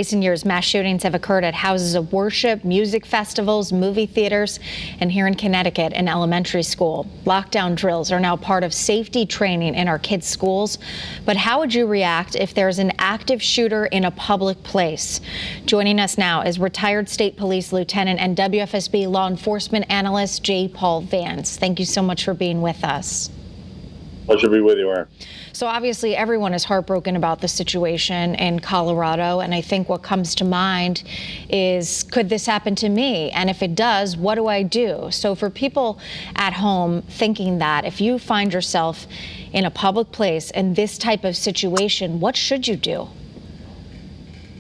Recent years, mass shootings have occurred at houses of worship, music festivals, movie theaters, and here in Connecticut, an elementary school. Lockdown drills are now part of safety training in our kids' schools. But how would you react if there's an active shooter in a public place? Joining us now is retired state police lieutenant and WFSB law enforcement analyst J. Paul Vance. Thank you so much for being with us. Pleasure to be with you, Aaron. So obviously everyone is heartbroken about the situation in Colorado, and I think what comes to mind is, could this happen to me? And if it does, what do I do? So for people at home thinking that, if you find yourself in a public place in this type of situation, what should you do?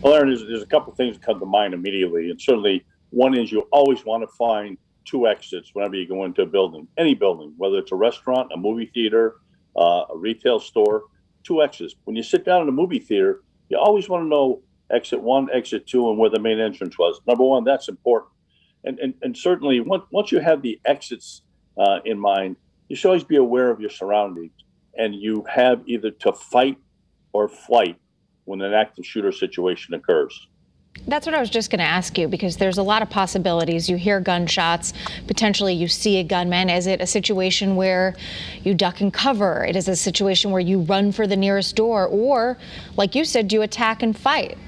Well, Aaron, there's a couple of things that come to mind immediately, and certainly one is you always want to find two exits whenever you go into a building, any building, whether it's a restaurant, a movie theater, a retail store, two exits. When you sit down in a movie theater, you always want to know exit one, exit two, and where the main entrance was. Number one, that's important. And certainly once you have the exits in mind, you should always be aware of your surroundings, and you have either to fight or flight when an active shooter situation occurs. That's what I was just going to ask you, because there's a lot of possibilities. You hear gunshots, potentially you see a gunman. Is it a situation where you duck and cover? It is a situation where you run for the nearest door, or, like you said, do you attack and fight?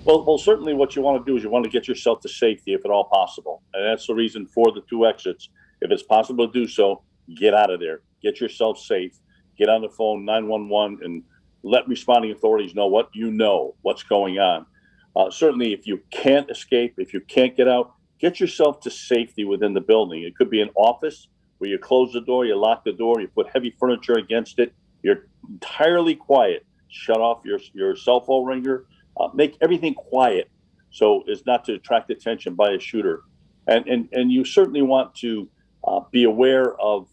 Well, certainly what you want to do is you want to get yourself to safety if at all possible. And that's the reason for the two exits. If it's possible to do so, get out of there. Get yourself safe. Get on the phone, 911, and let responding authorities know what's going on. Certainly, if you can't escape, if you can't get out, get yourself to safety within the building. It could be an office where you close the door, you lock the door, you put heavy furniture against it, you're entirely quiet. Shut off your cell phone ringer, make everything quiet so as not to attract attention by a shooter. And you certainly want to be aware of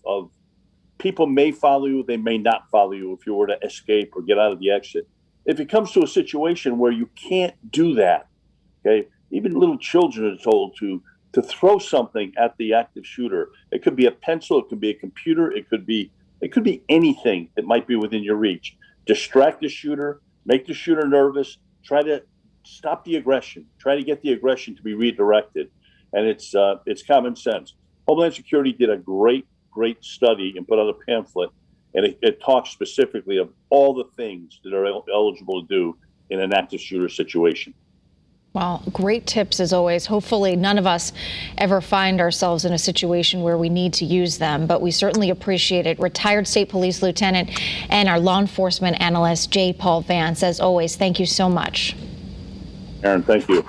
people may follow you, they may not follow you if you were to escape or get out of the exit. If it comes to a situation where you can't do that, okay, even little children are told to throw something at the active shooter. It could be a pencil, it could be a computer, it could be anything that might be within your reach. Distract the shooter, make the shooter nervous, try to stop the aggression, try to get the aggression to be redirected. And it's common sense. Homeland Security did a great study and put out a pamphlet, and it talks specifically of all the things that are eligible to do in an active shooter situation. Well, great tips as always. Hopefully none of us ever find ourselves in a situation where we need to use them, but we certainly appreciate it. Retired State Police Lieutenant and our law enforcement analyst, J. Paul Vance. As always, thank you so much. Aaron, thank you.